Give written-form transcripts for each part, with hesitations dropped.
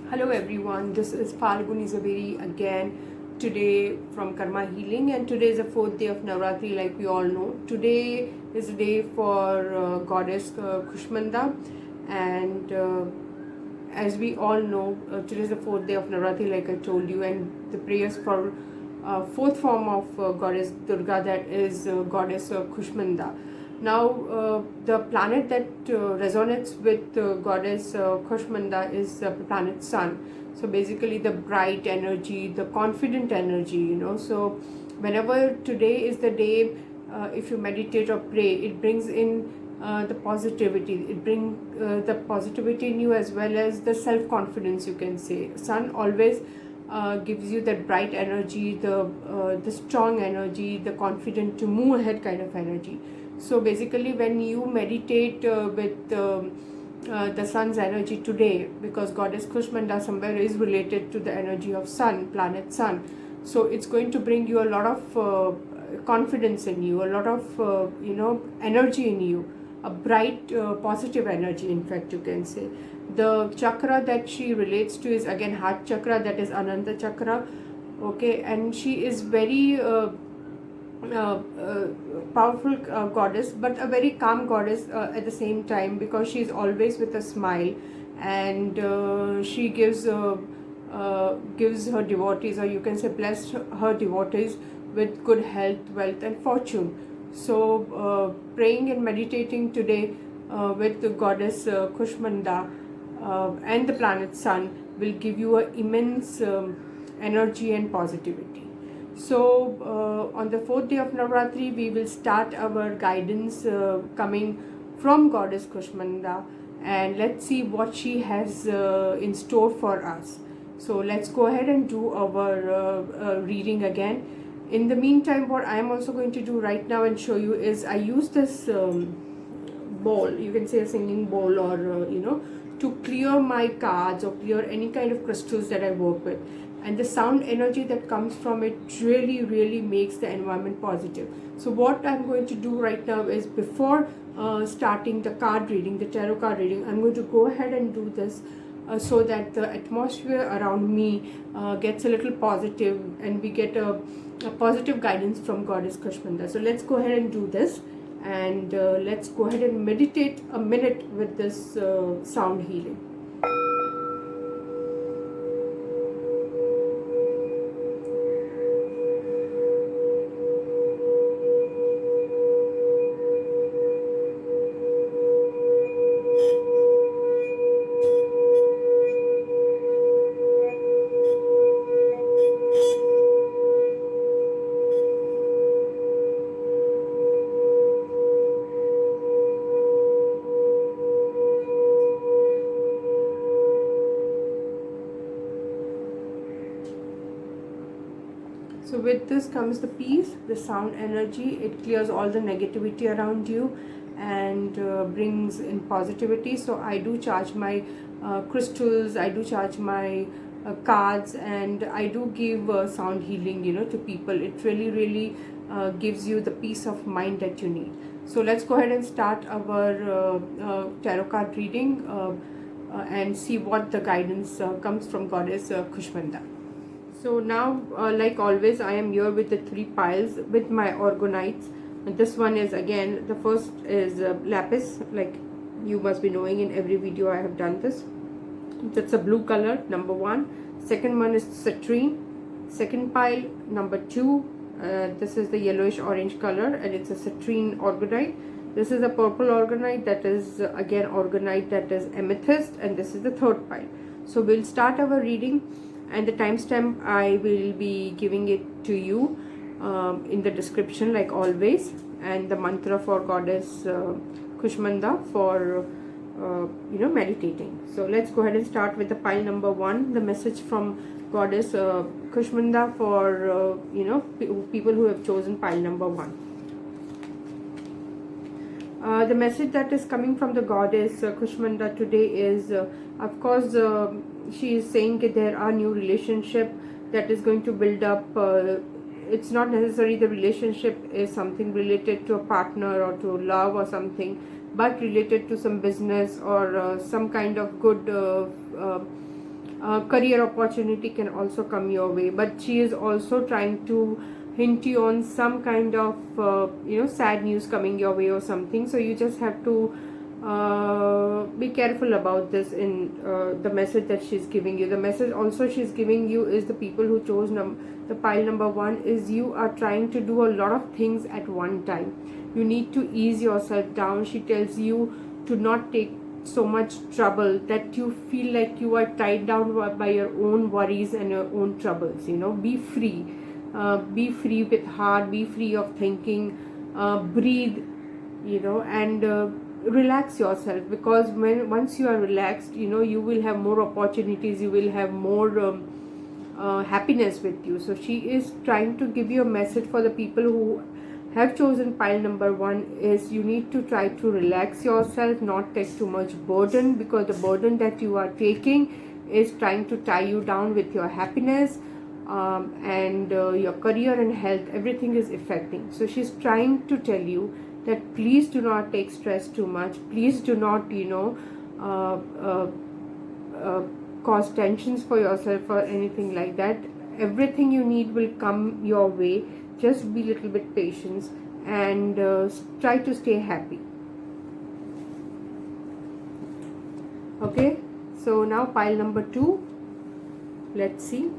Hello everyone, this is Falguni Zaveri again today from Karma Healing, and today is the fourth day of Navratri like we all know. Today is the day for goddess Kushmanda, and as we all know, today is the fourth day of Navratri like I told you, and the prayers for fourth form of goddess Durga, that is goddess Kushmanda. Now, the planet that resonates with goddess Kushmanda is the planet Sun. So basically, the bright energy, the confident energy, So, whenever today is the day, if you meditate or pray, it brings in the positivity. It brings the positivity in you as well as the self confidence. You can say Sun always gives you that bright energy, the strong energy, the confident to move ahead kind of energy. So basically, when you meditate with the sun's energy today, because goddess Kushmanda somewhere is related to the energy of sun, planet sun, so it's going to bring you a lot of confidence in you, a lot of energy in you, a bright positive energy. In fact, you can say the chakra that she relates to is again heart chakra, that is Ananta chakra. Okay, and she is very powerful goddess, but a very calm goddess at the same time, because she is always with a smile, and she gives her devotees, or you can say bless her devotees with good health, wealth, and fortune. So praying and meditating today with the goddess Kushmanda and the planet Sun will give you an immense energy and positivity. So, on the fourth day of Navratri, we will start our guidance coming from Goddess Kushmanda, and let's see what she has in store for us. So, let's go ahead and do our reading again. In the meantime, what I am also going to do right now and show you is I use this bowl, you can say a singing bowl, or to clear my cards or clear any kind of crystals that I work with, and the sound energy that comes from it really makes the environment positive. So what I'm going to do right now is, before starting the card reading, the tarot card reading, I'm going to go ahead and do this so that the atmosphere around me gets a little positive, and we get a positive guidance from Goddess Kushmanda. So let's go ahead and do this, and let's go ahead and meditate a minute with this sound healing. So with this comes the peace, the sound energy. It clears all the negativity around you and brings in positivity. So I do charge my crystals, I do charge my cards, and I do give sound healing, to people. It really gives you the peace of mind that you need. So let's go ahead and start our tarot card reading and see what the guidance comes from Goddess Kushmanda. So now, like always, I am here with the three piles with my orgonites. And this one is, again, the first is lapis, like you must be knowing, in every video I have done this. That's a blue color, number one. Second one is citrine. Second pile, number two. This is the yellowish orange color, and it's a citrine orgonite. This is a purple orgonite, that is again orgonite, that is amethyst, and this is the third pile. So we'll start our reading, and the timestamp I will be giving it to you in the description, like always, and the mantra for Goddess Kushmanda for meditating. So let's go ahead and start with the pile number one, the message from Goddess Kushmanda for people who have chosen pile number one. The message that is coming from the Goddess Kushmanda today is, of course, she is saying that there are new relationship that is going to build up. It's not necessarily the relationship is something related to a partner or to love or something, but related to some business or some kind of good career opportunity can also come your way, but she is also trying to hint you on some kind of sad news coming your way or something. So you just have to be careful about this in the message that she's giving you. The message also she's giving you is the people who chose the pile number 1 is you are trying to do a lot of things at one time. You need to ease yourself down. She tells you to not take so much trouble that you feel like you are tied down by your own worries and your own troubles. Be free. Be free with heart. Be free of thinking. Breathe. And relax yourself, because once you are relaxed, you will have more opportunities. You will have more happiness with you. So she is trying to give you a message for the people who have chosen pile number 1 is you need to try to relax yourself, not take too much burden, because the burden that you are taking is trying to tie you down with your happiness, and your career and health. Everything is affecting. So she's trying to tell you that please do not take stress too much. Please do not cause tensions for yourself or anything like that. Everything you need will come your way. Just be a little bit patient and try to stay happy. Okay, so now pile number 2. Let's see.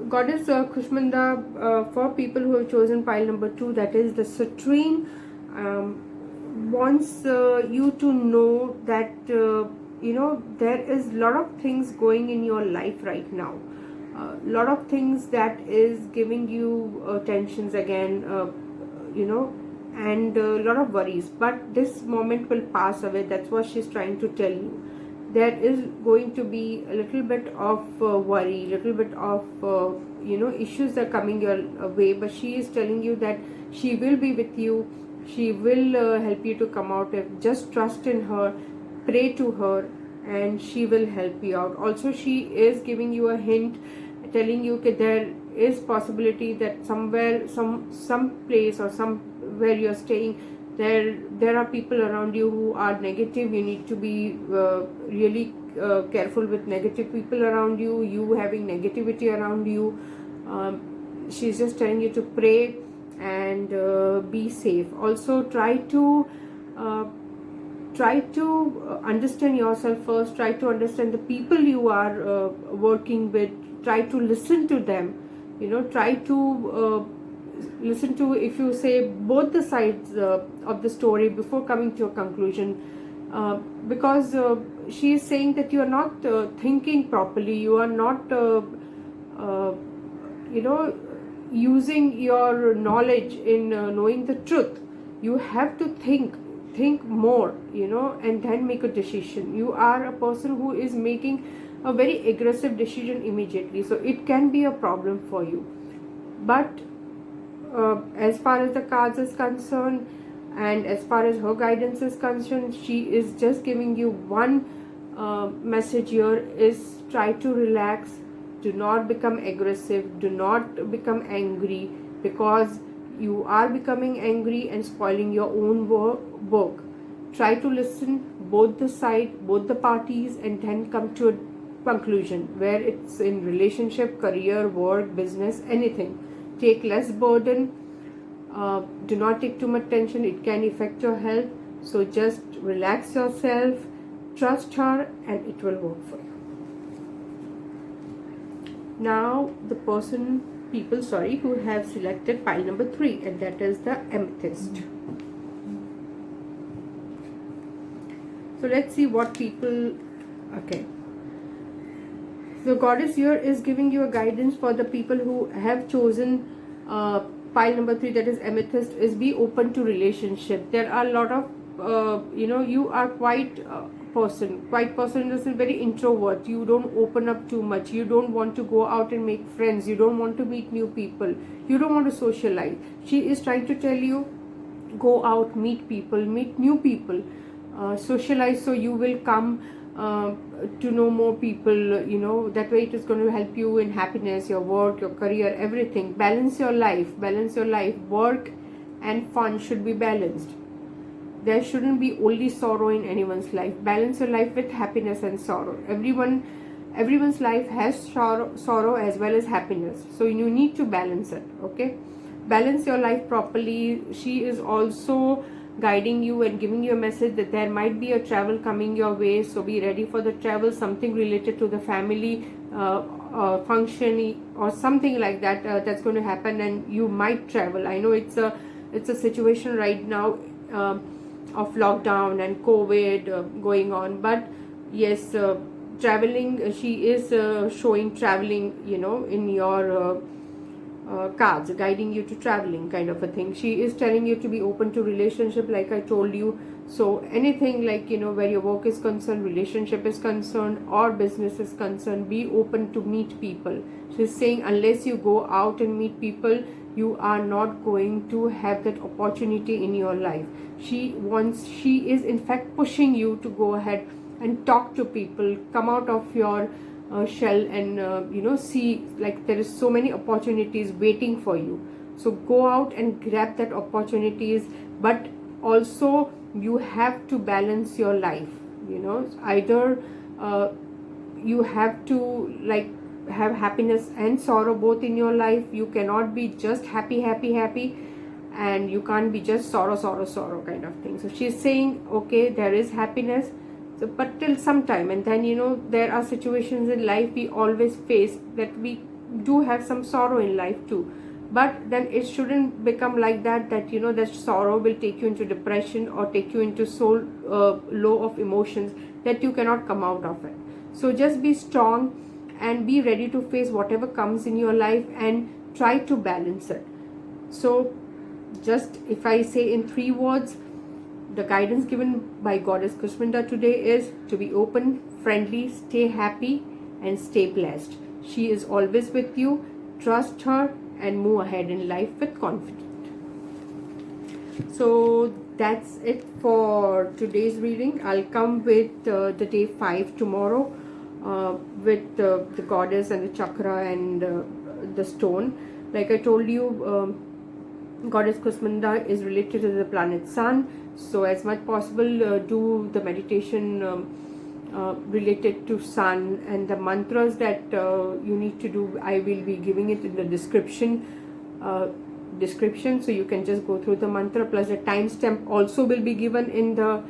Goddess Kushmanda, for people who have chosen pile number 2, that is the citrine, wants you to know that there is a lot of things going in your life right now. Lot of things that is giving you tensions again, and a lot of worries, but this moment will pass away. That's what she's trying to tell you. There is going to be a little bit of worry, little bit of issues are coming your way, but she is telling you that she will be with you. She will help you to come out. Just trust in her, pray to her, and she will help you out. Also, she is giving you a hint, telling you that there is possibility that somewhere, some place or somewhere you're staying, there are people around you who are negative. You need to be really careful with negative people around you. You having negativity around you. She's just telling you to pray and be safe. Also, try to understand yourself first. Try to understand the people you are working with. Try to listen to them. Try to listen to, if you say, both the sides of the story before coming to a conclusion, because she is saying that you are not thinking properly. You are not using your knowledge in knowing the truth. You have to think more, and then make a decision. You are a person who is making a very aggressive decision immediately, so it can be a problem for you. But as far as the cards is concerned, and as far as her guidance is concerned, she is just giving you one message here is try to relax. Do not become aggressive. Do not become angry, because you are becoming angry and spoiling your own work. Try to listen both the side, both the parties, and then come to a conclusion, where it's in relationship, career, work, business, anything. Take less burden. Do not take too much tension. It can affect your health. So just relax yourself, trust her, and it will work for you. Now the people who have selected pile number 3, and that is the amethyst. So let's see what people. Okay. The goddess here is giving you a guidance for the people who have chosen pile number 3, that is amethyst, is be open to relationship. There are a lot of you are quite person is very introvert. You don't open up too much. You don't want to go out and make friends. You don't want to meet new people. You don't want to socialize. She is trying to tell you, go out, meet people, meet new people, socialize, so you will come to know more people. That way it is going to help you in happiness, your work, your career, everything. Balance your life. Work and fun should be balanced. there shouldn't be only sorrow in anyone's life. Balance your life with happiness and sorrow. Everyone's life has sorrow as well as happiness, so you need to balance it. Okay, balance your life properly. She is also guiding you and giving you a message that there might be a travel coming your way, so be ready for the travel, something related to the family function or something like that, that's going to happen, and you might travel. I know it's a situation right now of lockdown and COVID going on, but yes, traveling, she is showing traveling, in your cards, guiding you to traveling kind of a thing. She is telling you to be open to relationship, like I told you. So anything like, where your work is concerned, relationship is concerned, or business is concerned, be open to meet people. She's saying unless you go out and meet people, you are not going to have that opportunity in your life. She is in fact pushing you to go ahead and talk to people, come out of your shell, and see, like, there is so many opportunities waiting for you. So go out and grab that opportunities, but also you have to balance your life. Either you have to like have happiness and sorrow both in your life. You cannot be just happy, and you can't be just sorrow kind of thing. So she's saying, okay, there is happiness, so, but till some time, and then there are situations in life we always face that we do have some sorrow in life too, but then it shouldn't become like that that sorrow will take you into depression or take you into so low of emotions that you cannot come out of it. So just be strong and be ready to face whatever comes in your life and try to balance it. So just if I say in 3 words, the guidance given by Goddess Kushminda today is to be open, friendly, stay happy, and stay blessed. She is always with you. Trust her and move ahead in life with confidence. So that's it for today's reading. I'll come with the day 5 tomorrow with the goddess and the chakra and the stone. Like I told you, Goddess Kushminda is related to the planet Sun. So as much possible, do the meditation related to Sun, and the mantras that you need to do, I will be giving it in the description, so you can just go through the mantra, plus the timestamp also will be given in the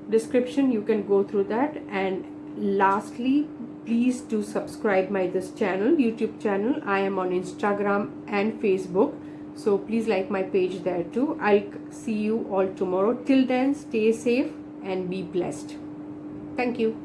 description. You can go through that. And lastly, please do subscribe my YouTube channel. I am on Instagram and Facebook, so please like my page there too. I'll see you all tomorrow. Till then, stay safe and be blessed. Thank you.